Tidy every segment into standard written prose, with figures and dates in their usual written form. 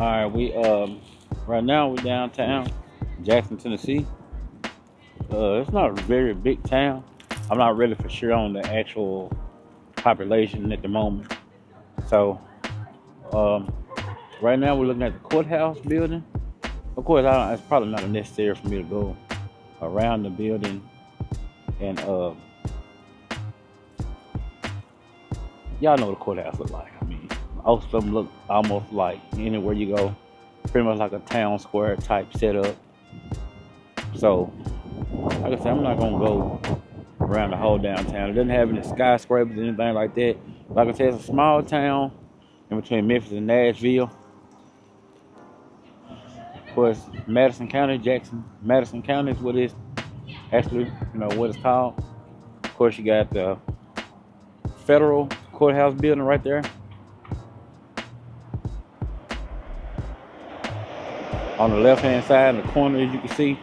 All right, we right now we're downtown, Jackson, Tennessee. It's not a very big town. I'm not really for sure on the actual population at the moment. So um, right now we're looking at the courthouse building. Of course, it's probably not necessary for me to go around the building, and y'all know what the courthouse look like. I mean, most of them look almost like anywhere you go, pretty much like a town square type setup. So, like I said, I'm not gonna go around the whole downtown. It doesn't have any skyscrapers or anything like that. Like I said, it's a small town in between Memphis and Nashville. Of course, Madison County, Madison County is what it's actually, what it's called. Of course, you got the federal courthouse building right there. On the left hand side in the corner, as you can see.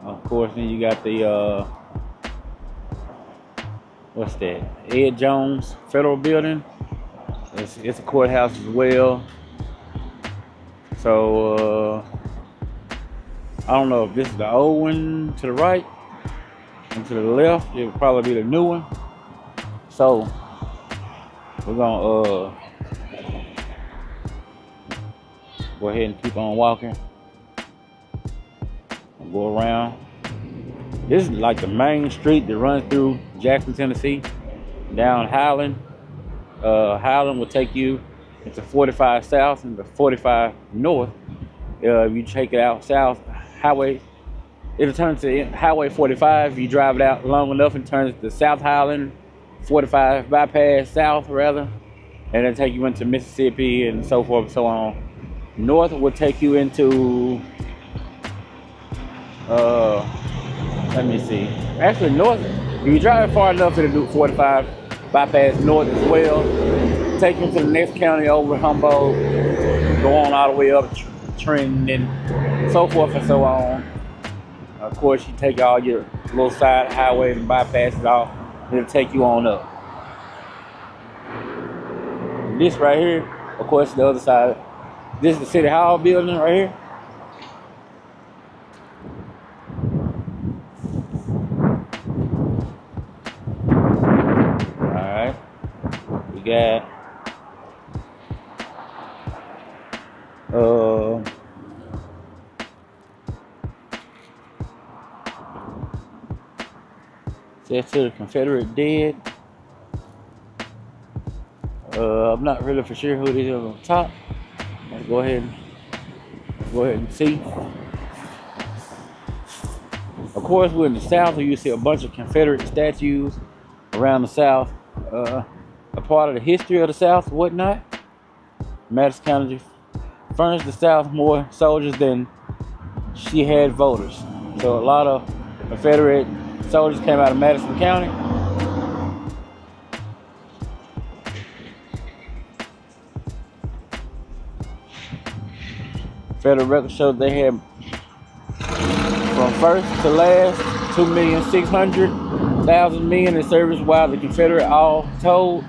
Of course, then you got the what's that? Ed Jones Federal Building. It's a courthouse as well. So I don't know if this is the old one to the right and to the left. It would probably be the new one. So we're gonna go ahead and keep on walking. Go around. This is like the main street that runs through Jackson, Tennessee, down Highland. Highland will take you into 45 South and the 45 North. If you take it out south, it'll turn to Highway 45. If you drive it out long enough, it turns to South Highland, 45 bypass south rather, and then take you into Mississippi and so forth and so on. North will take you into let me see. Actually, north, if you drive far enough, it'll do 45 bypass north as well. Take you to the next county over Humboldt, go on all the way up Trenton and so forth and so on. Of course, you take all your little side highways and bypasses off, it'll take you on up. This right here, of course, the other side. This is the City Hall building right here. We got says to the Confederate dead. I'm not really for sure who it is on top. Let's go ahead and see. Of course, we're in the South, where you see a bunch of Confederate statues around the South. A part of the history of the South and whatnot. Madison County furnished the South more soldiers than she had voters. So a lot of Confederate soldiers came out of Madison County. Federal records show they had from first to last 2,600,000 men in service, while the Confederate all told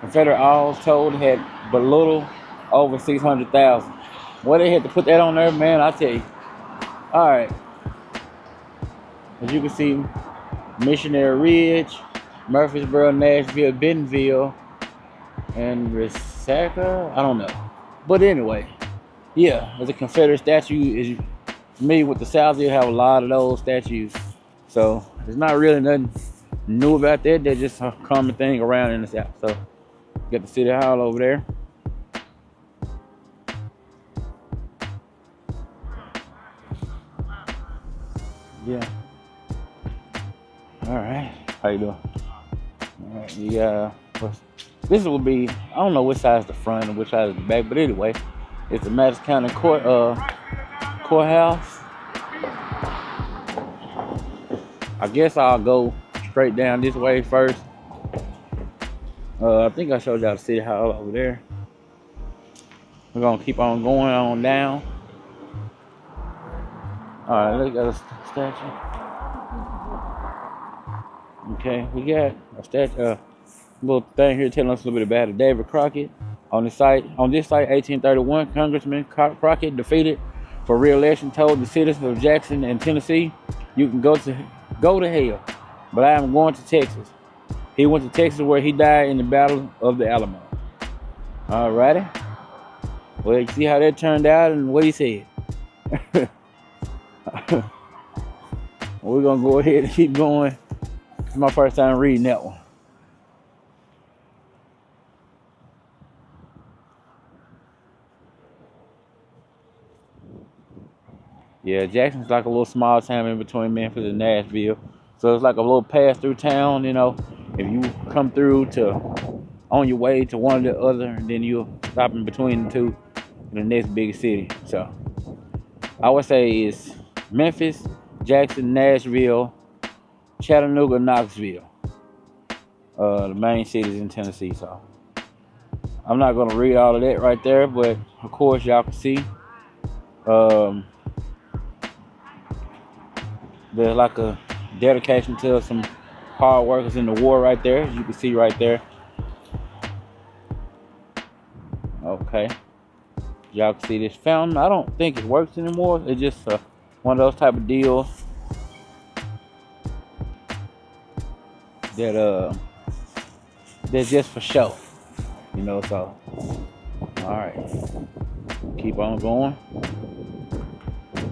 Confederate all told had but little over 600,000. Well, they had to put that on there, man, I tell you. All right. As you can see, Missionary Ridge, Murfreesboro, Nashville, Bentonville, and Resaca. I don't know. But anyway, yeah, there's a Confederate statue. Is familiar with the South, you have a lot of those statues. So there's not really nothing new about that. They're just a common thing around in the South. So you got the City Hall over there. Yeah. All right. How you doing? All right. Yeah. This will be, I don't know which side is the front and which side is the back, but anyway, it's the Madison County courthouse. I guess I'll go straight down this way first. I think I showed y'all the City Hall over there. We're gonna keep on going on down. All right, look at the statue. Okay, we got a little thing here telling us a little bit about it. David Crockett on this site, 1831, Congressman Crockett defeated for re-election told the citizens of Jackson and Tennessee, "You can go to hell, but I am going to Texas." He went to Texas where he died in the Battle of the Alamo. Alrighty. Well, you see how that turned out and what he said. We're gonna go ahead and keep going. It's my first time reading that one. Yeah, Jackson's like a little small town in between Memphis and Nashville. So it's like a little pass through town, If you come through on your way to one or the other, and then you'll stop in between the two in the next big city. So I would say it's Memphis, Jackson, Nashville, Chattanooga, Knoxville. The main cities in Tennessee. So I'm not gonna read all of that right there, but of course y'all can see. There's like a dedication to some hard workers in the war right there. As you can see right there. Okay. Y'all can see this fountain. I don't think it works anymore. It's just one of those type of deals that that's just for show. So alright. Keep on going.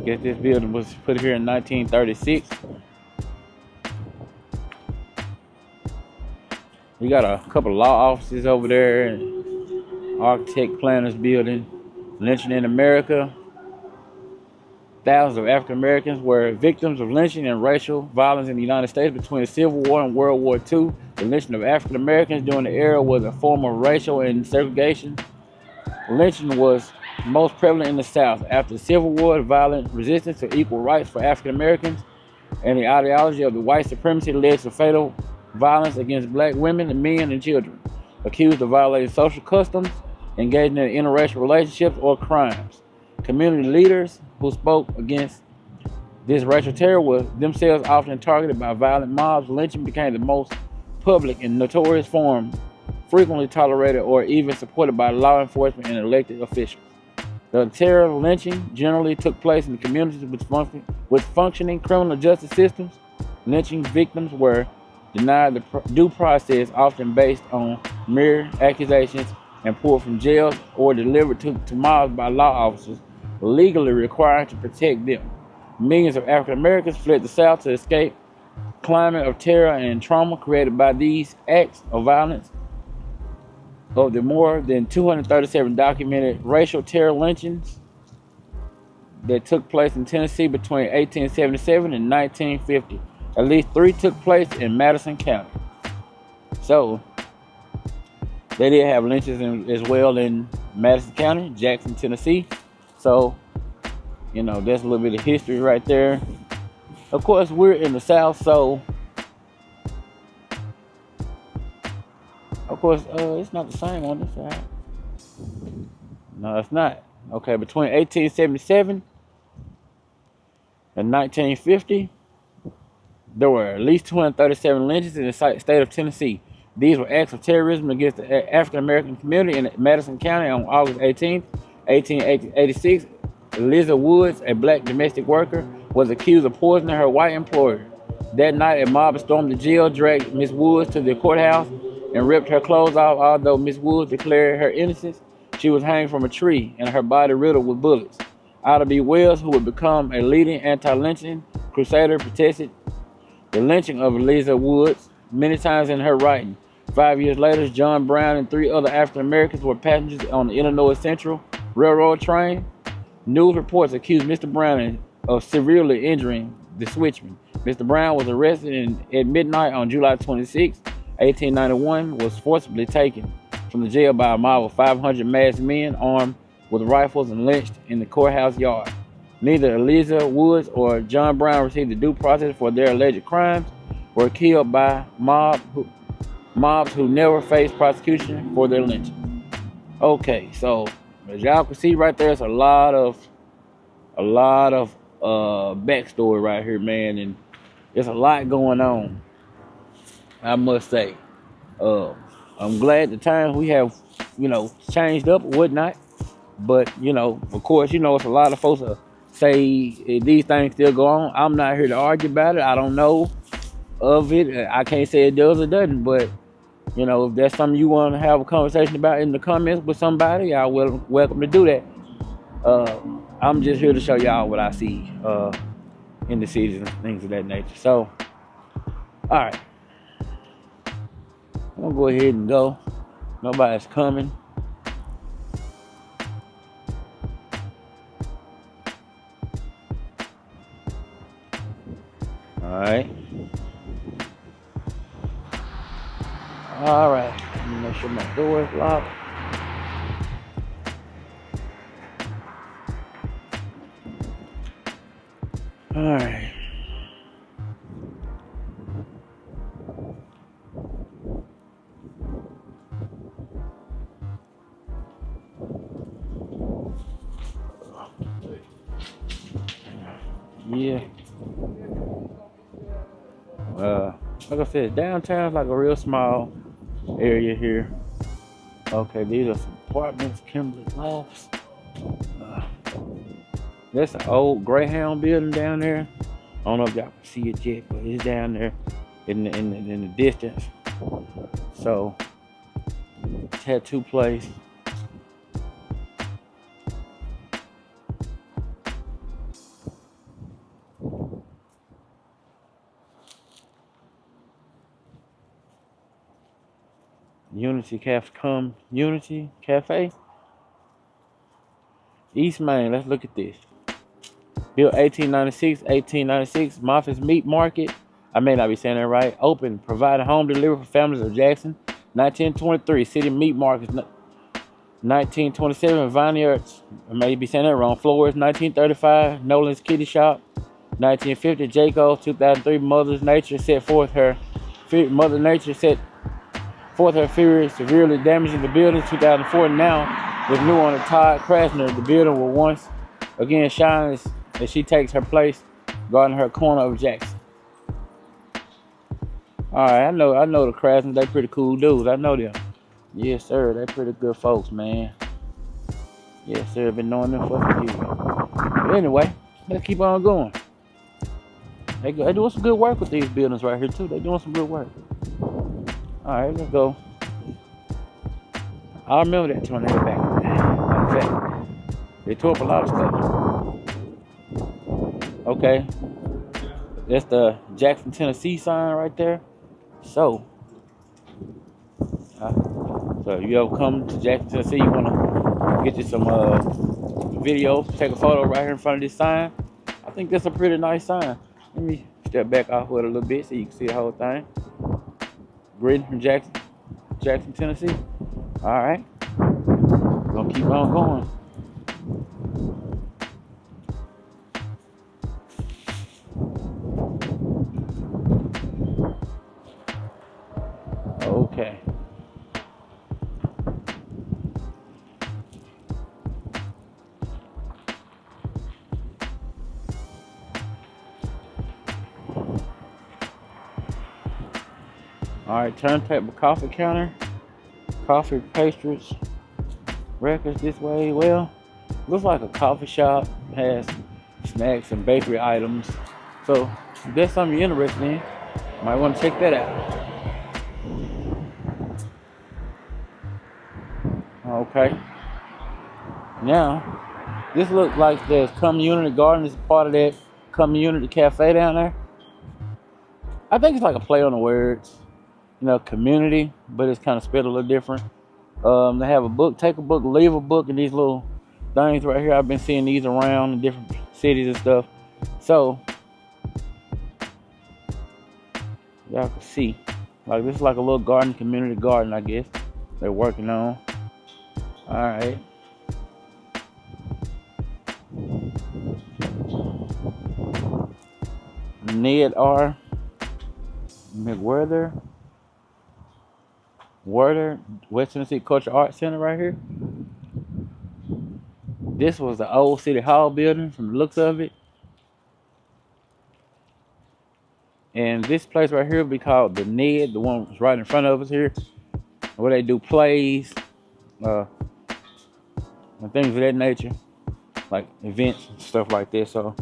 Guess this building was put here in 1936. We got a couple of law offices over there, and architect planners building. Lynching in America. Thousands of African Americans were victims of lynching and racial violence in the United States between the Civil War and World War II. The lynching of African Americans during the era was a form of racial and segregation. Lynching was most prevalent in the South. After the Civil War, the violent resistance to equal rights for African Americans and the ideology of the white supremacy led to fatal violence against black women, men, and children, accused of violating social customs, engaging in interracial relationships, or crimes. Community leaders who spoke against this racial terror were themselves often targeted by violent mobs. Lynching became the most public and notorious form, frequently tolerated or even supported by law enforcement and elected officials. The terror of lynching generally took place in communities with functioning criminal justice systems. Lynching victims were denied the due process, often based on mere accusations, and pulled from jails or delivered to mobs by law officers, legally required to protect them. Millions of African Americans fled the South to escape climate of terror and trauma created by these acts of violence. Of the more than 237 documented racial terror lynchings that took place in Tennessee between 1877 and 1950, at least 3 took place in Madison County. So they did have lynchings as well in Madison County, Jackson, Tennessee. So, that's a little bit of history right there. Of course, we're in the South, so of course, it's not the same on this side. No, it's not. Okay, between 1877 and 1950, there were at least 237 lynchings in the state of Tennessee. These were acts of terrorism against the African American community in Madison County on August 18, 1886. Eliza Woods, a black domestic worker, was accused of poisoning her white employer. That night, a mob stormed the jail, dragged Miss Woods to the courthouse, and ripped her clothes off. Although Miss Woods declared her innocence, she was hanged from a tree and her body riddled with bullets. Ida B. Wells, who would become a leading anti-lynching crusader, protested the lynching of Eliza Woods many times in her writing. 5 years later, John Brown and 3 other African Americans were passengers on the Illinois Central Railroad train. News reports accused Mr. Brown of severely injuring the switchman. Mr. Brown was arrested at midnight on July 26, 1891, was forcibly taken from the jail by a mob of 500 masked men armed with rifles and lynched in the courthouse yard. Neither Eliza Woods or John Brown received the due process for their alleged crimes, were killed by mobs who never faced prosecution for their lynching. Okay, so as y'all can see right there, it's a lot of backstory right here, man, and there's a lot going on. I must say. Uh, I'm glad the times we have, changed up or whatnot. But of course, it's a lot of folks say these things still go on. I'm not here to argue about it. I don't know of it. I can't say it does or doesn't. But if that's something you want to have a conversation about in the comments with somebody, I will welcome to do that. I'm just here to show y'all what I see in the cities and things of that nature. So, all right, I'm gonna go ahead and go. Nobody's coming. All right. All right. Let me make sure my door is locked. All right. Yeah. Like I said, downtown's like a real small area here. Okay, these are some apartments, Kimberly Lofts. That's an old Greyhound building down there. I don't know if y'all can see it yet, but it's down there in the distance. So, tattoo place. Unity Cafe. East Main, let's look at this. Built 1896, Moffitt's Meat Market. I may not be saying that right. Open, providing home delivery for families of Jackson. 1923, City Meat Market. 1927, Vineyards. I may be saying that wrong. Flores. 1935, Nolan's Kitty Shop. 1950, Jayco. 2003, Mother Nature set forth her fury, severely damaging the building. 2004, now with new owner Todd Krasner, the building will once again shines as she takes her place, guarding her corner of Jackson. All right, I know the Krasners. They pretty cool dudes. I know them. Yes, sir. They pretty good folks, man. Yes, sir. Been knowing them for some years. But anyway, let's keep on going. They doing some good work with these buildings right here too. They doing some good work. All right, let's go. I remember that tornado back. In fact, they tore up a lot of stuff. Okay, that's the Jackson, Tennessee sign right there. So if you ever come to Jackson, Tennessee, you wanna get you some video, take a photo right here in front of this sign. I think that's a pretty nice sign. Let me step back off with it a little bit so you can see the whole thing. Greeting from Jackson, Tennessee. All right, gonna keep on going. Okay. All right, turntable coffee counter, coffee, pastries, records this way. Well, looks like a coffee shop, has snacks and bakery items. So if that's something you're interested in, you might want to check that out. Okay. Now, this looks like the community garden is part of that community cafe down there. I think it's like a play on the words, community, but it's kind of spelled a little different. They have a book, take a book, leave a book, and these little things right here. I've been seeing these around in different cities and stuff. So y'all can see, like this is like a little garden, community garden, I guess they're working on. All right. Ned R. McWhirter, West Tennessee Cultural Arts Center right here. This was the old City Hall building from the looks of it. And this place right here will be called the Ned, the one that's right in front of us here, where they do plays, and things of that nature, like events and stuff like this. So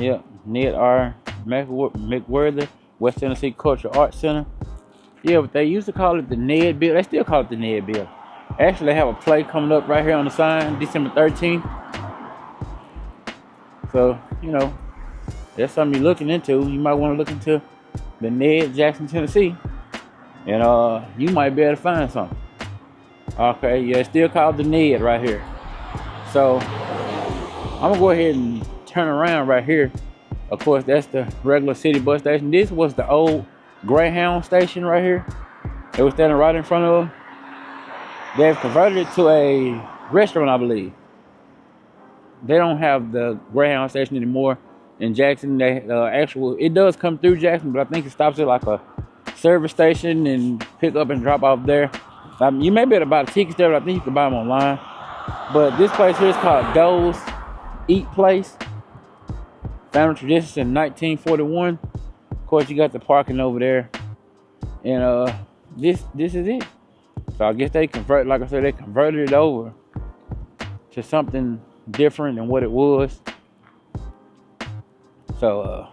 yeah, Ned R. McWorthy, West Tennessee Cultural Arts Center. Yeah, but they used to call it the Ned Bill. They still call it the Ned Bill. Actually, they have a play coming up right here on the sign, December 13th. So, you know, that's something you're looking into. You might want to look into the Ned, Jackson, Tennessee. And you might be able to find something. Okay, yeah, it's still called the Ned right here. So, I'm going to go ahead and turn around right here. Of course, that's the regular city bus station. This was the old Greyhound station right here. It was standing right in front of them. They've converted it to a restaurant, I believe. They don't have the Greyhound station anymore in Jackson. They it does come through Jackson, but I think it stops at like a service station and pick up and drop off there. You may be able to buy the tickets there, but I think you can buy them online. But this place here is called Doe's Eat Place. Family traditions in 1941. Of course, you got the parking over there, and this is it. So I guess they like I said, they converted it over to something different than what it was. So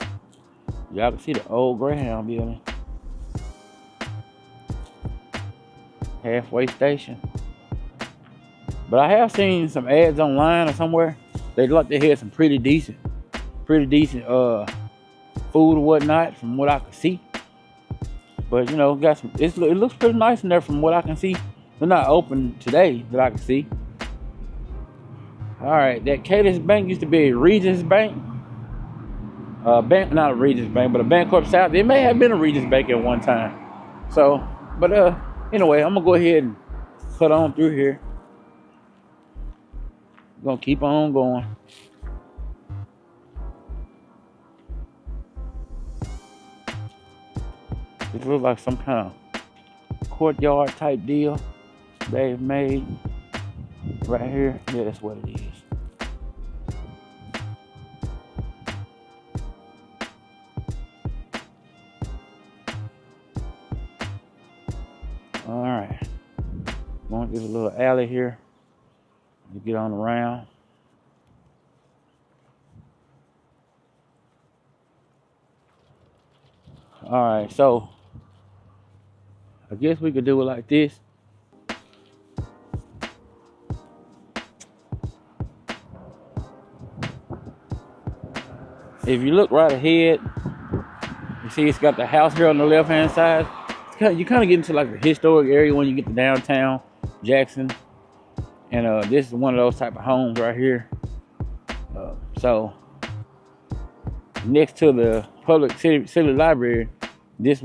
y'all can see the old Greyhound building, halfway station. But I have seen some ads online or somewhere. They like to have some pretty decent food or whatnot, from what I can see. But you know, it looks pretty nice in there from what I can see. They're not open today that I can see. All right, that Cadence Bank used to be a Regions Bank. Not a Regions Bank, but a Bancorp South. It may have been a Regions Bank at one time. So, but anyway, I'm gonna go ahead and cut on through here. I'm gonna keep on going. It looks like some kind of courtyard type deal they've made right here. Yeah, that's what it is. All right, going through this little alley here to get on around. All right, so I guess we could do it like this. If you look right ahead, you see it's got the house here on the left hand side. You kind of get into like the historic area when you get to downtown Jackson. And this is one of those type of homes right here. So next to the public city library, this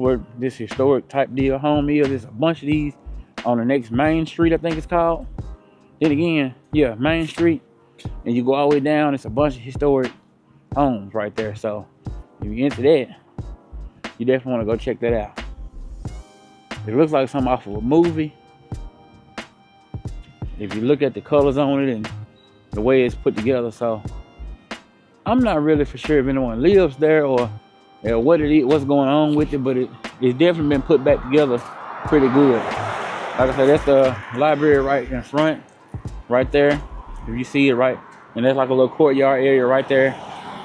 historic type deal home is. There's a bunch of these on the next Main Street, I think it's called. Then again, yeah, Main Street, and you go all the way down, it's a bunch of historic homes right there. So if you're into that, you definitely want to go check that out. It looks like something off of a movie. If you look at the colors on it and the way it's put together. So I'm not really for sure if anyone lives there or what it is, what's going on with it, but it's definitely been put back together pretty good. Like I said, that's the library right in front, right there. If you see it right, and there's like a little courtyard area right there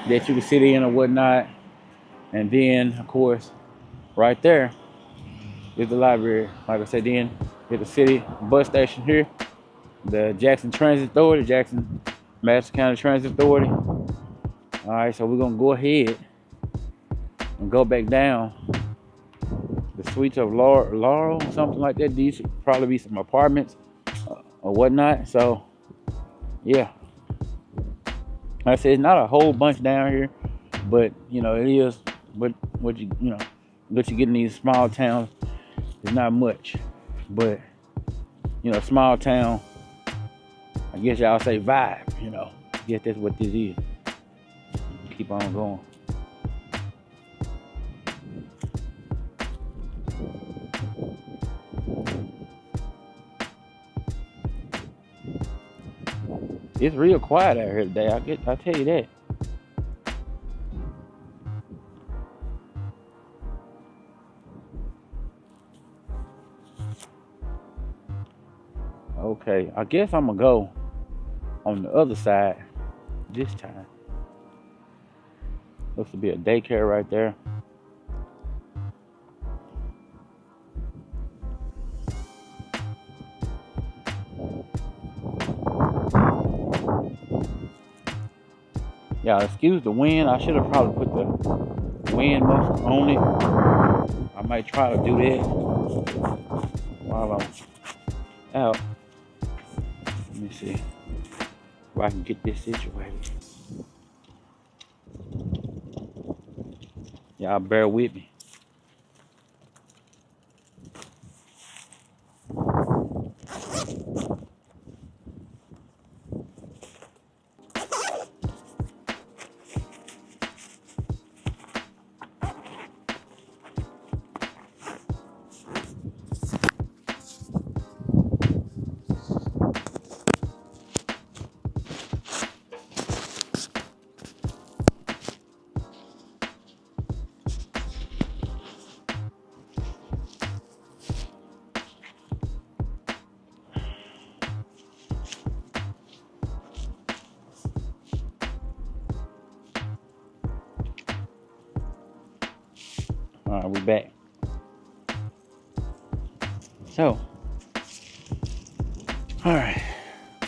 that you can sit in or whatnot. And then, of course, right there is the library. Like I said, then here's the city bus station here, the Jackson Transit Authority, Jackson Madison County Transit Authority. All right, so we're gonna go ahead and go back down the Suites of Laurel, something like that. These should probably be some apartments or whatnot. So, yeah. Like I said, it's not a whole bunch down here, but you know it is. What you get in these small towns is not much, but you know, small town, I guess y'all say vibe. You know, I guess that's what this is. Keep on going. It's real quiet out here today. I tell you that. Okay, I guess I'm gonna go on the other side this time. Looks to be a daycare right there. Yeah, excuse the wind. I should have probably put the wind muffler on it. I might try to do that while I'm out. Let me see if I can get this situated. Y'all bear with me. All right, we're back. So, all right,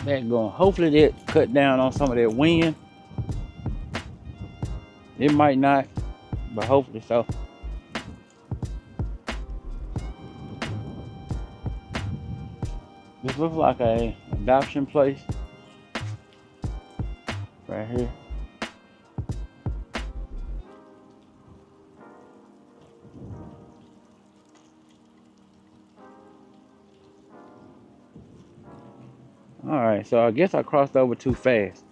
back going. Hopefully that cut down on some of that wind. It might not, but hopefully so. This looks like a adoption place right here. All right, so I guess I crossed over too fast.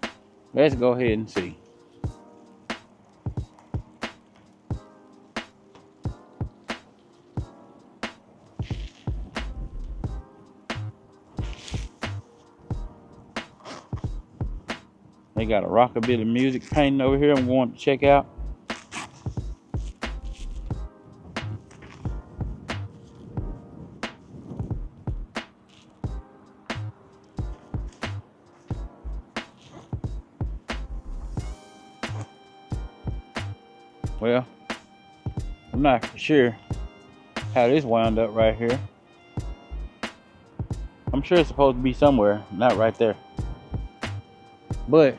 Let's go ahead and see. They got a rockabilly music painting over here I'm going to check out. Well, I'm not for sure how this wound up right here. I'm sure it's supposed to be somewhere, not right there. But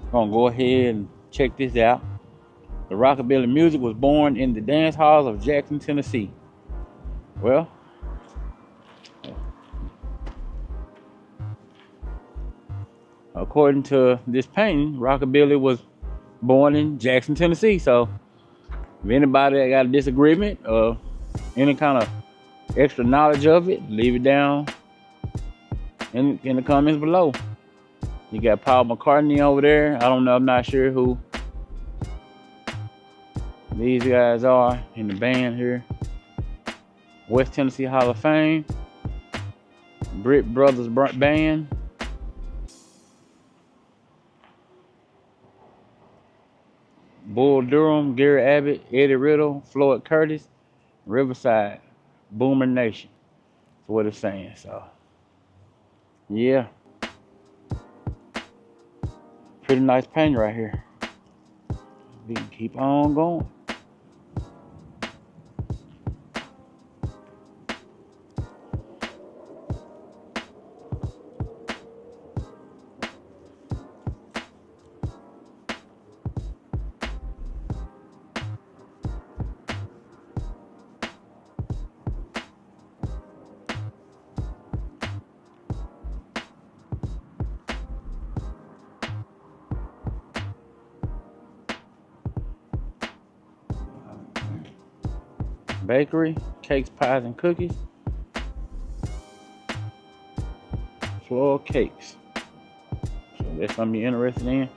I'm gonna go ahead and check this out. The rockabilly music was born in the dance halls of Jackson, Tennessee. Well, according to this painting, rockabilly was born in Jackson, Tennessee. So if anybody that got a disagreement or any kind of extra knowledge of it, leave it down in the comments below. You got Paul McCartney over there. I don't know, I'm not sure who these guys are in the band here. West Tennessee Hall of Fame, Britt Brothers Band. Bull Durham, Gary Abbott, Eddie Riddle, Floyd Curtis, Riverside, Boomer Nation. That's what it's saying. So, yeah. Pretty nice paint right here. We can keep on going. Bakery, cakes, pies, and cookies. Floral cakes. So that's something you're interested in.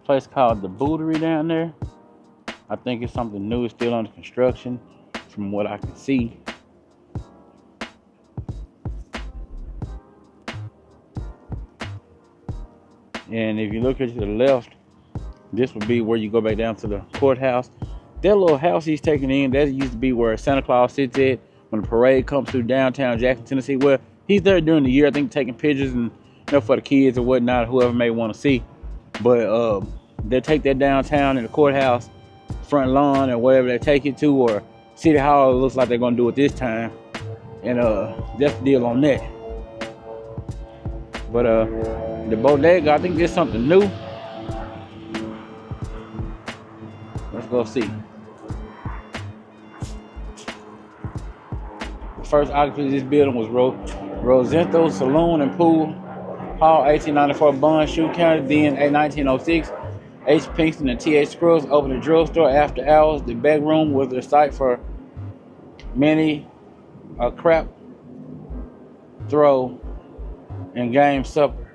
place called the Bootery down there. I think it's something new. It's still under construction from what I can see. And if you look here to the left, this would be where you go back down to the courthouse. That little house he's taking in, that used to be where Santa Claus sits at when the parade comes through downtown Jackson, Tennessee. Well, he's there during the year, I think, taking pictures and for the kids or whatnot, whoever may want to see. But they take that downtown in the courthouse, front lawn, or whatever they take it to, or City Hall. It looks like they're gonna do it this time, and that's the deal on that. But the bodega, I think there's something new. Let's go see. The first occupant of this building was Rosento Saloon and Pool Hall, 1894 Bond, Shoe County. Then in 1906, H. Pinkston and T.H. Scruggs opened a drugstore after hours. The back room was the site for many crap throw and game supper.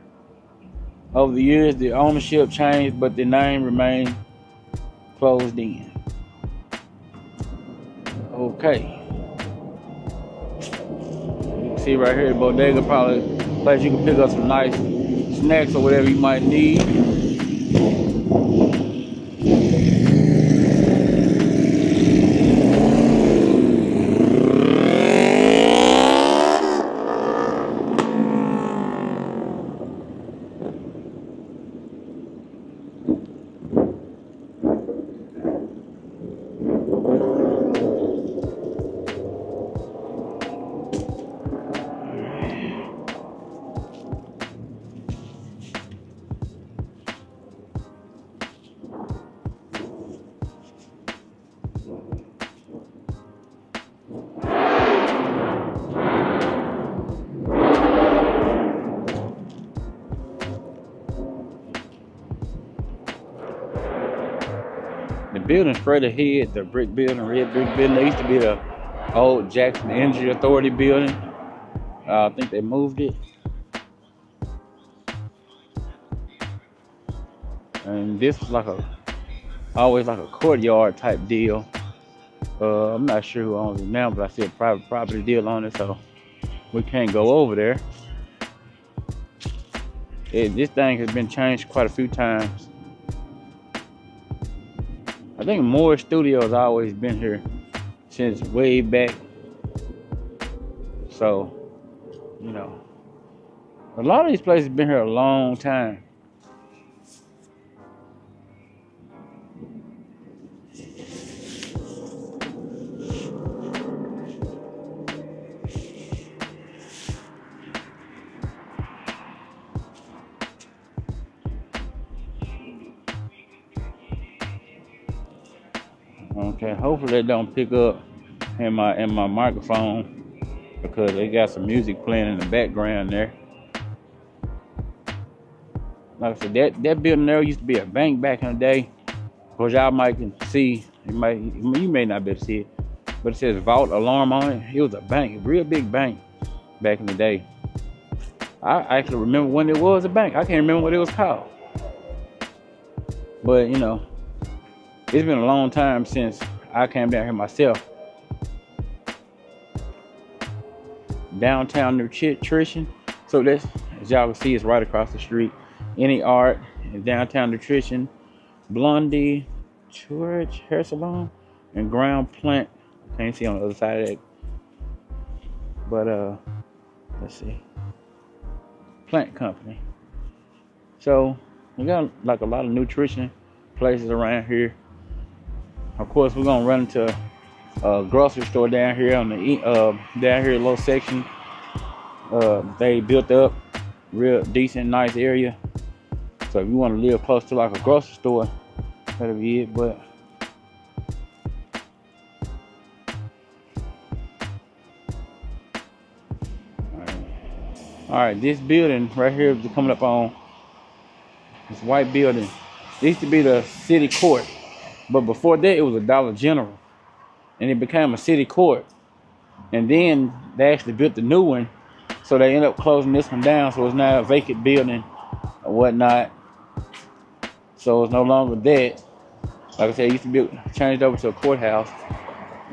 Over the years, the ownership changed, but the name remained closed in. Okay. You can see right here, the bodega, probably a place you can pick up some nice snacks or whatever you might need. The building straight ahead, the brick building, red brick building, they used to be the old Jackson Energy Authority building. I think they moved it. And this was always like a courtyard type deal. I'm not sure who owns it now, but I see a private property deal on it, so we can't go over there. This thing has been changed quite a few times. I think Moore Studios always been here since way back. So, a lot of these places been here a long time. Okay, hopefully they don't pick up in my microphone because they got some music playing in the background there. Like I said, that building there used to be a bank back in the day. Of course, y'all might can see, you may not be able to see it, but it says Vault Alarm on it. It was a bank, a real big bank back in the day. I actually remember when it was a bank. I can't remember what it was called. But, it's been a long time since I came down here myself. Downtown Nutrition. So that's, as y'all can see, it's right across the street. Any Art and Downtown Nutrition. Blondie Church Hair Salon and Ground Plant. Can't see on the other side of that. But let's see. Plant Company. So we got like a lot of nutrition places around here. Of course, we're gonna run into a grocery store down here on the down here, little section. They built up real decent, nice area. So if you want to live close to like a grocery store, that'll be it. But all right, this building right here is coming up on this white building. It used to be the city court. But before that, it was a Dollar General. And it became a city court. And then they actually built the new one. So they ended up closing this one down. So it's now a vacant building or whatnot. So it's no longer that. Like I said, it used to be changed over to a courthouse,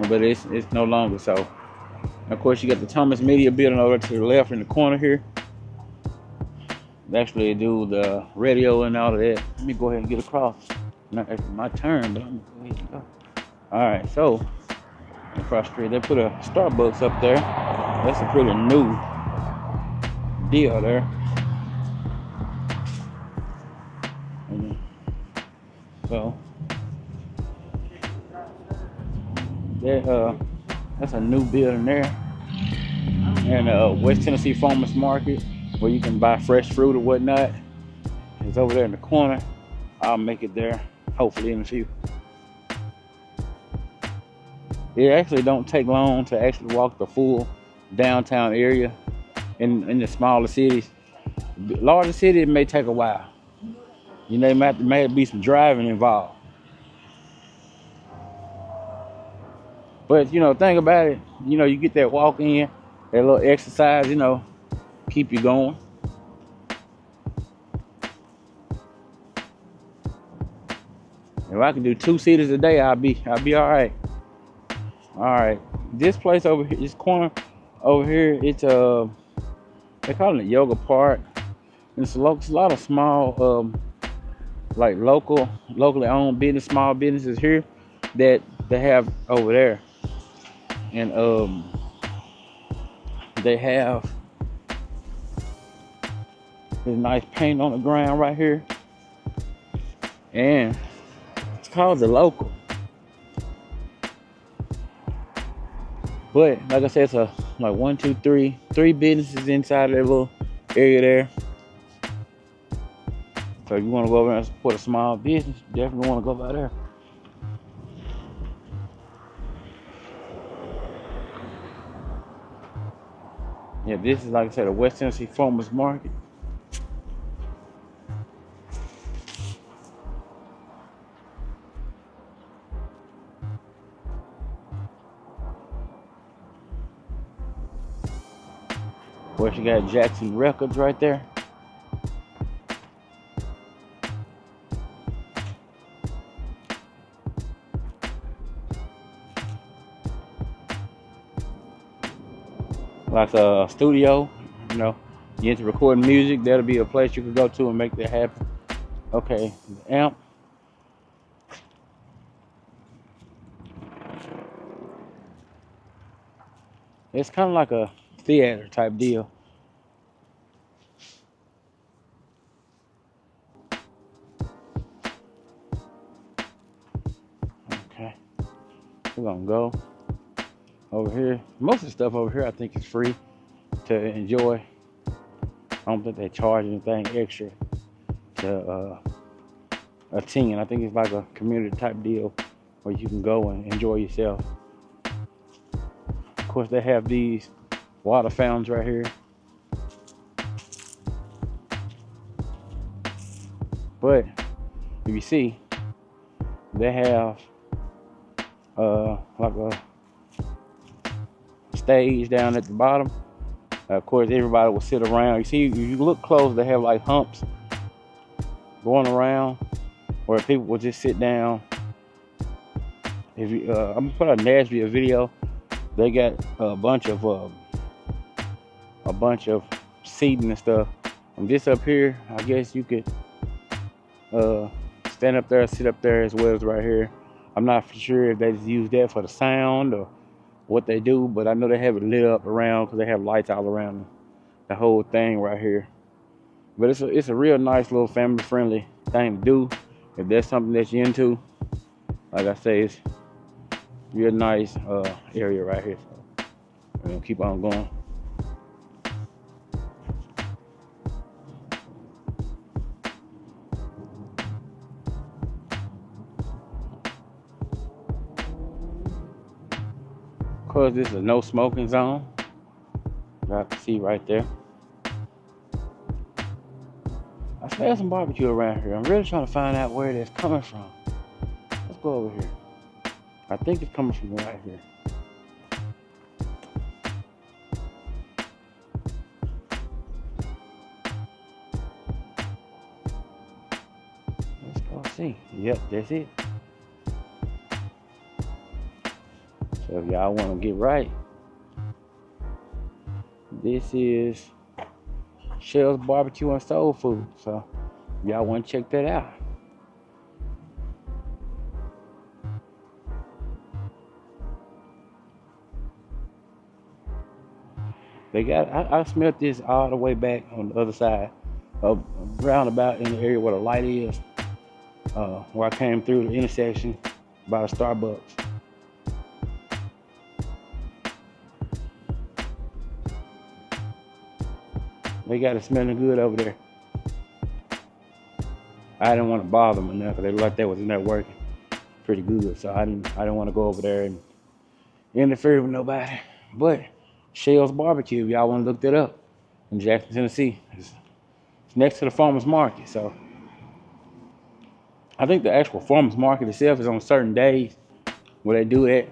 but it's no longer so. And of course, you got the Thomas Media Building over to the left in the corner here. They actually do the radio and all of that. Let me go ahead and get across. Not actually my turn, but I'm gonna go ahead and go. All right, so across the street, they put a Starbucks up there. That's a pretty new deal there. And so that's a new building there. And West Tennessee Farmers Market, where you can buy fresh fruit or whatnot, it's over there in the corner. I'll make it there, hopefully in a few. It actually don't take long to actually walk the full downtown area in the smaller cities. Larger cities, it may take a while. You know, there may be some driving involved. But, you know, think about it. You know, you get that walk in, that little exercise, you know, keep you going. If I can do 2 cities a day, I'll be all right. All right, this place over here, this corner over here, it's they call it a yoga park. And it's a lot of small, like locally owned business, small businesses here that they have over there, and they have this nice paint on the ground right here, and it's called The Local. But like I said, it's like 1, 2, 3 businesses inside of that little area there. So if you want to go over there and support a small business, you definitely want to go by there. Yeah, this is, like I said, a West Tennessee Farmers Market. Of course, you got Jackson Records right there. Like a studio, you know, you into recording music, that'll be a place you could go to and make that happen. Okay, the amp. It's kind of like a theater type deal. Okay, we're gonna go over here. Most of the stuff over here I think is free to enjoy. I don't think they charge anything extra to attend. I think it's like a community type deal where you can go and enjoy yourself. Of course, they have these water fountains right here. But if you see, they have like a stage down at the bottom. Of course, everybody will sit around. You see, if you look close, they have like humps going around where people will just sit down. If you, I'm gonna put out a Nashville video. They got a bunch of seating and stuff. And this up here, I guess you could stand up there, sit up there as well as right here. I'm not for sure if they just use that for the sound or what they do, but I know they have it lit up around because they have lights all around the whole thing right here. But it's a real nice little family friendly thing to do if that's something that you're into. Like I say, it's real nice area right here. So we're gonna keep on going. Of course, this is a no smoking zone. You can see right there. I smell some barbecue around here. I'm really trying to find out where it's coming from. Let's go over here. I think it's coming from right here. Let's go. see. Yep, that's it. So if y'all want to get right, this is Shell's Barbecue and Soul Food. So y'all want to check that out. They got, I smelled this all the way back on the other side of roundabout in the area where the light is, where I came through the intersection by the Starbucks. They got it smelling good over there. I didn't want to bother them enough because they looked like they was in there working pretty good. So I didn't want to go over there and interfere with nobody. But Shell's Barbecue, y'all want to look that up in Jackson, Tennessee. It's next to the farmers market. So I think the actual farmers market itself is on certain days where they do that.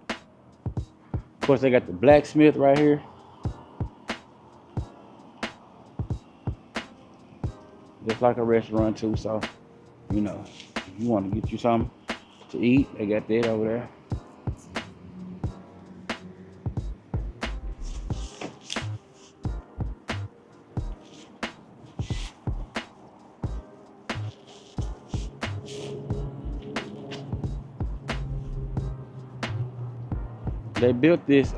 Of course, they got the blacksmith right here. Just like a restaurant too. So, you know, if you want to get you something to eat, they got that over there. They built this,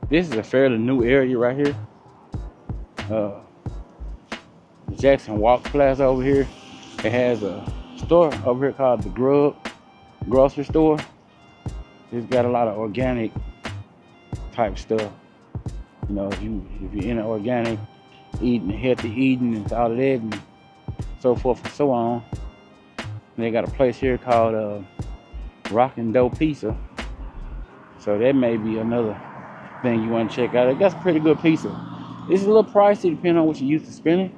this is a fairly new area right here. Jackson Walk Plaza over here. It has a store over here called the Grub grocery store. It's got a lot of organic type stuff. You know, if you're into organic eating, healthy eating and all of that and so forth and so on. And they got a place here called Rockin' Dough Pizza. So that may be another thing you want to check out. It got some pretty good pizza. It's a little pricey depending on what you're used to spending.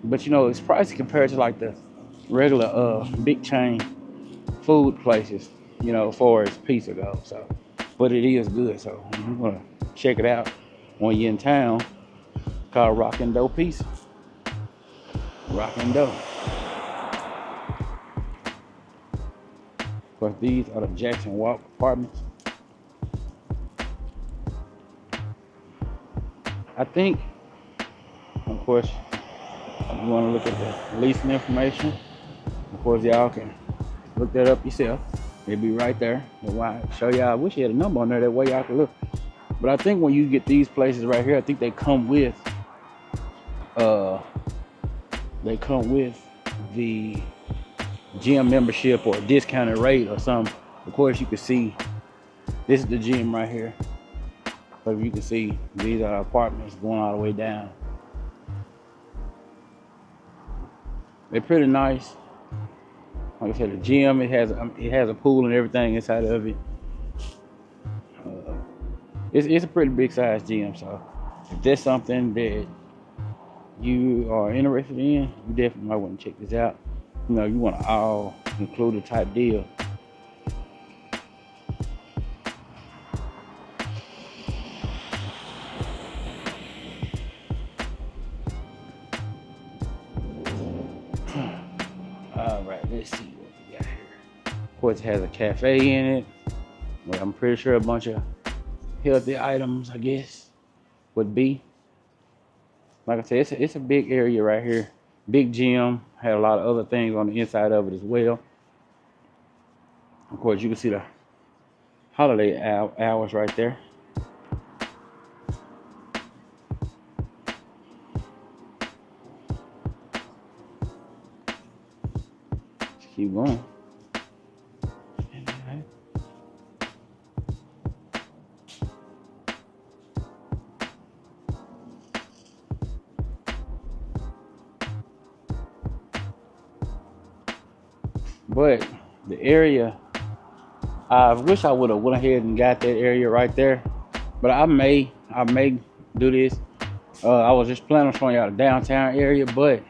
But you know, it's pricey compared to like the regular big chain food places, you know, as far as pizza goes. So, but it is good. So you want to check it out when you're in town. Called Rockin' Dough Pizza. Rockin' Dough. Of course, these are the Jackson Walk apartments. I think, of course, if you want to look at the leasing information, of course, y'all can look that up yourself. It'll be right there. Show y'all. I wish you had a number on there, that way y'all can look. But I think when you get these places right here, I think they come with the gym membership or a discounted rate or something. Of course, you can see this is the gym right here. But you can see these are apartments going all the way down. They're pretty nice. Like I said, the gym, it has a pool and everything inside of it. It's a pretty big size gym. So if there's something that you are interested in, you definitely might want to check this out. You know, you want an all included type deal. Let's see what we got here. Of course, it has a cafe in it. Well, I'm pretty sure a bunch of healthy items, I guess, would be. Like I said, it's a big area right here. Big gym. Had a lot of other things on the inside of it as well. Of course, you can see the holiday hours right there. Keep going. But the area, I wish I would have went ahead and got that area right there. But I may do this. I was just planning on showing y'all the downtown area, but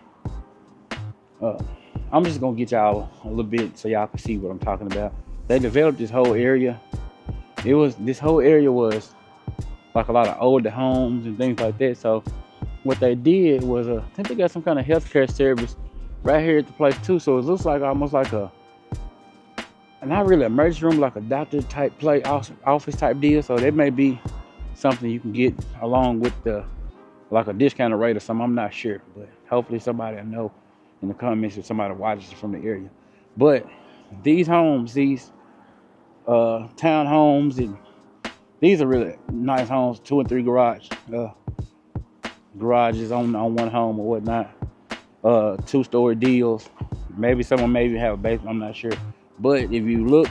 I'm just gonna get y'all a little bit so y'all can see what I'm talking about. They developed this whole area. This whole area was like a lot of older homes and things like that. So what they did was, I think they got some kind of healthcare service right here at the place too. So it looks like almost like a, not really emergency room, like a doctor type place, office type deal. So that may be something you can get along with the, like a discounted rate or something. I'm not sure, but hopefully somebody I know in the comments if somebody watches from the area. But these homes, these townhomes, and these are really nice homes, 2 and 3 garages on one home or whatnot. 2-story deals. Maybe someone may even have a basement, I'm not sure. But if you look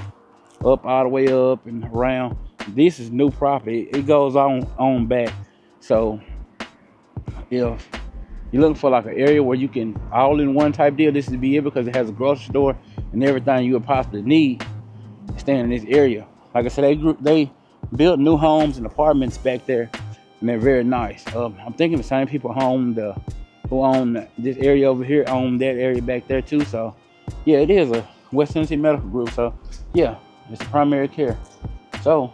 up, all the way up and around, this is new property. It goes on back. So if you're looking for like an area where you can all in one type deal, this would be it, because it has a grocery store and everything you would possibly need staying in this area. Like I said, they built new homes and apartments back there, and they're very nice. I'm thinking the same people who own this area over here own that area back there too. So yeah, it is a West Tennessee Medical Group. So yeah, it's a primary care. So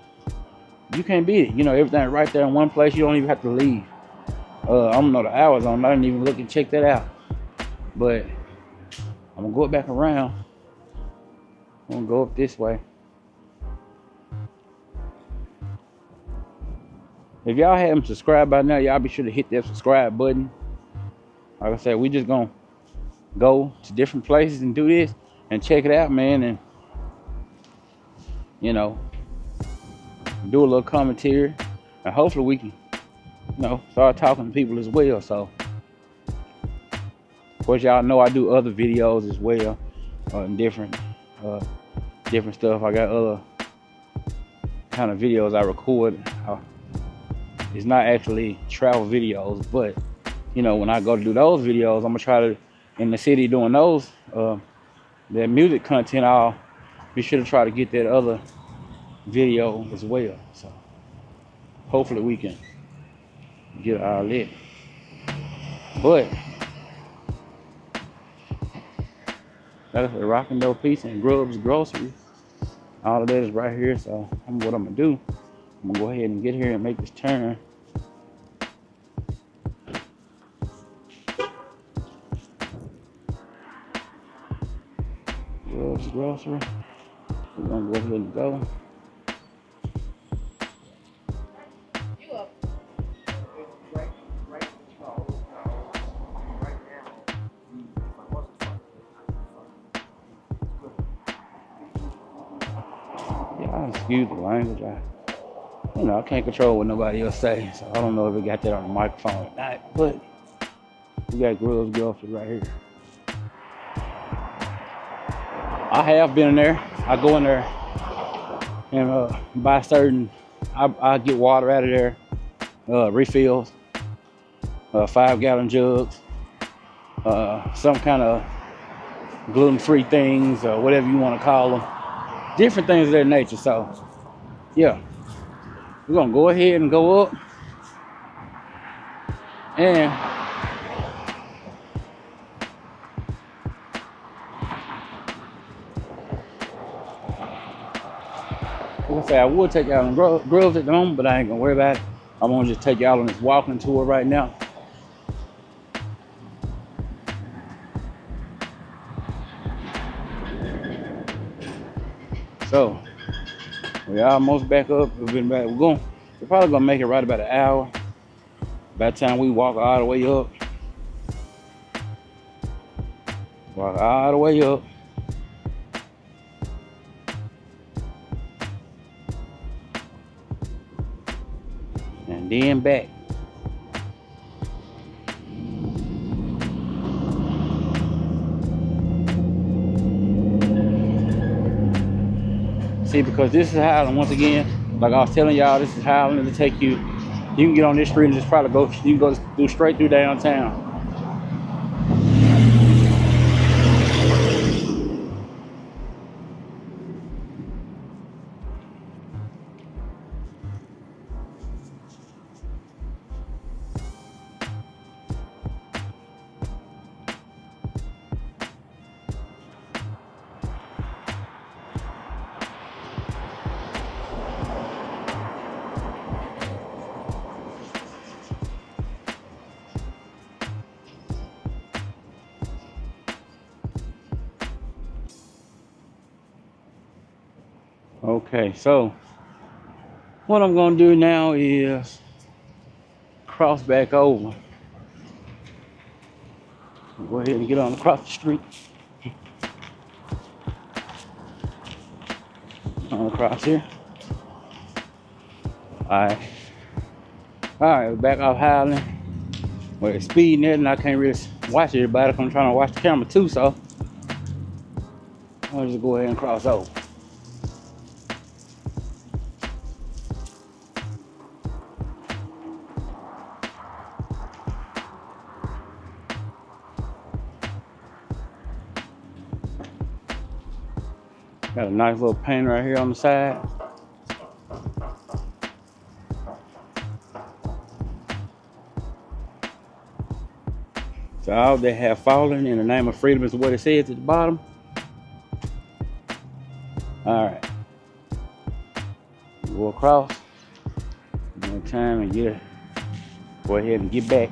you can't beat it. You know, everything right there in one place. You don't even have to leave. I don't know the hours on. I didn't even look and check that out. But I'm gonna go back around. I'm gonna go up this way. If y'all haven't subscribed by now, y'all be sure to hit that subscribe button. Like I said, we just gonna go to different places and do this and check it out, man, and you know, do a little commentary, and hopefully we can, you know, start talking to people as well. So of course y'all know I do other videos as well, different stuff. I got other kind of videos I record. It's not actually travel videos, but you know, when I go to do those videos, I'm gonna try to, in the city doing those, that music content, I'll be sure to try to get that other video as well. So hopefully we can get all that. But that's the Rocking Door Pizza and Grub's Grocery. All of that is right here. So what I'm gonna do, I'm gonna go ahead and get here and make this turn. Grub's Grocery. We're gonna go ahead and go. Excuse the language. I can't control what nobody else say, so I don't know if we got that on the microphone or not. But we got Grub's Grocery right here. I have been in there. I go in there and buy certain. I get water out of there, refills, 5-gallon jugs, some kind of gluten-free things or whatever you want to call them. Different things of that nature. So yeah, we're gonna go ahead and go up, and like I say, I would take y'all on Grubs at the moment, but I ain't gonna worry about it. I'm gonna just take y'all on this walking tour right now. So we're almost back up. We're probably gonna make it right about an hour. By the time we walk all the way up. Walk all the way up. And then back. See, because this is Highland, once again, like I was telling y'all, this is Highland to take you. You can get on this street and just probably you can go straight through downtown. Okay, so what I'm gonna do now is cross back over. Go ahead and get on across the street. On across here. Alright. Alright, back off Highland. Well, it's speeding it and I can't really watch everybody. I'm trying to watch the camera too, so I'll just go ahead and cross over. Got a nice little paint right here on the side. So all they have fallen in the name of freedom is what it says at the bottom. All right. Go across. One time and get it. Go ahead and get back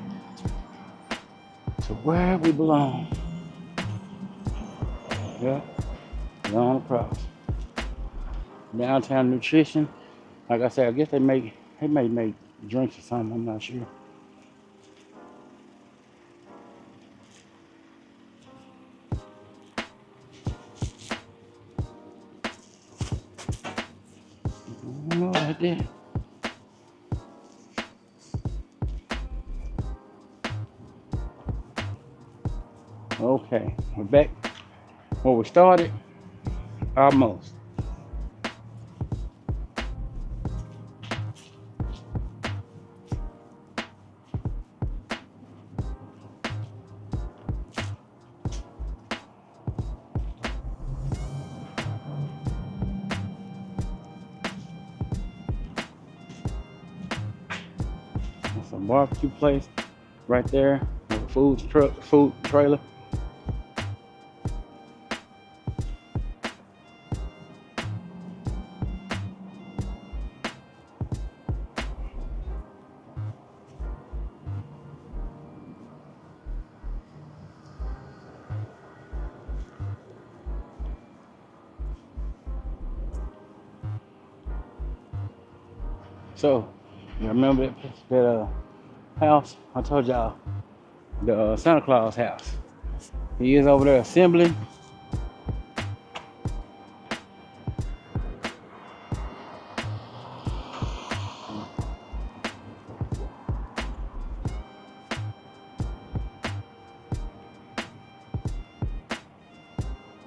to where we belong. Yeah. On across. Downtown Nutrition. Like I said, I guess they may make drinks or something. I'm not sure. Right there. Okay, we're back where we started. Almost. That's a barbecue place right there. A food trailer. So, you remember that house? I told y'all, the Santa Claus house. He is over there assembling.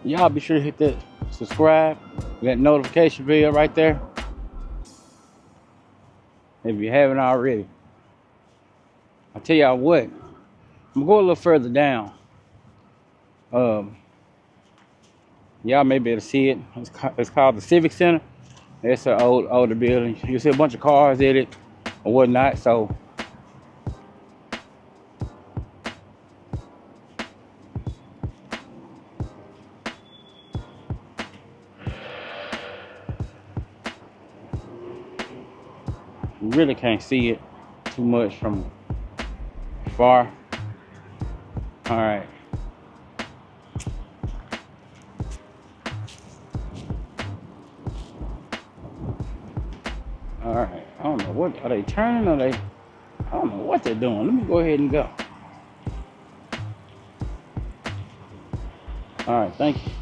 Y'all be sure to hit that subscribe, that notification bell right there. If you haven't already. I'll tell y'all what, I'm gonna go a little further down. Y'all may be able to see it. It's called the Civic Center. It's an older building. You see a bunch of cars in it or whatnot. So you really can't see it too much from far. All right. All right. I don't know what are they turning or they. I don't know what they're doing. Let me go ahead and go. All right. Thank you.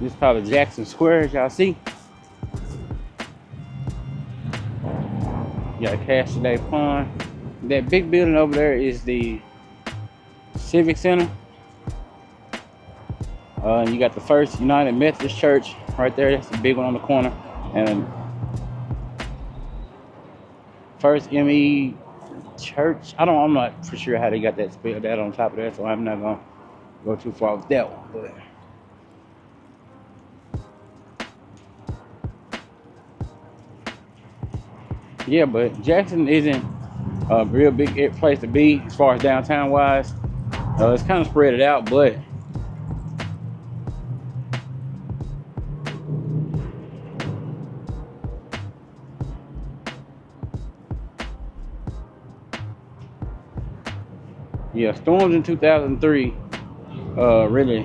This is called the Jackson Square, as y'all see. You got Cash Today Pond. That big building over there is the Civic Center. You got the First United Methodist Church right there. That's the big one on the corner. And First ME Church. I'm not for sure how they got that spelled out on top of that, so I'm not gonna go too far with that one. But yeah, but Jackson isn't a real big place to be as far as downtown wise. It's kind of spread it out, but yeah, storms in 2003 really,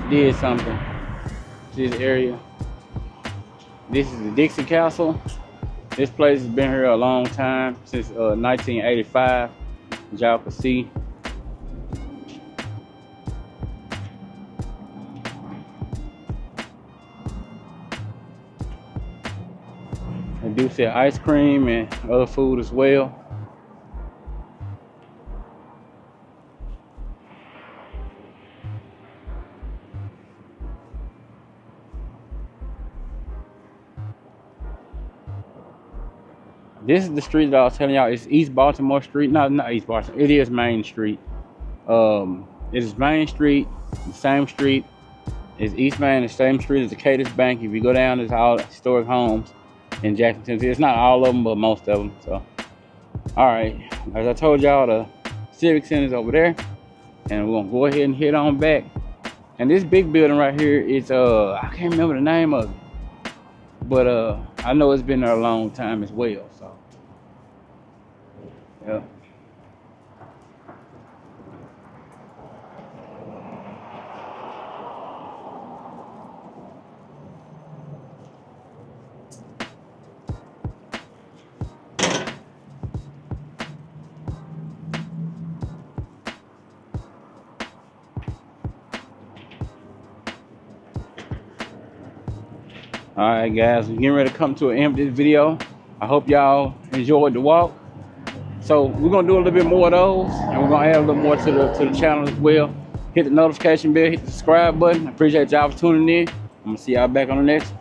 did something to this area. This is the Dixie Castle. This place has been here a long time, since 1985, as y'all can see. They do sell ice cream and other food as well. This is the street that I was telling y'all. It's East Baltimore Street. No, not East Baltimore. It is Main Street. It is Main Street, the same street. It's East Main, the same street as the Cadence Bank. If you go down, there's all historic homes in Jackson, Tennessee. It's not all of them, but most of them. So, all right. As I told y'all, the Civic Center is over there, and we're gonna go ahead and head on back. And this big building right here is I can't remember the name of it, but I know it's been there a long time as well. So, yeah. All right, guys, we're getting ready to come to an end of this video. I hope y'all enjoyed the walk. So we're gonna do a little bit more of those, and we're gonna add a little more to the channel as well. Hit the notification bell, hit the subscribe button. I appreciate y'all for tuning in. I'm gonna see y'all back on the next one.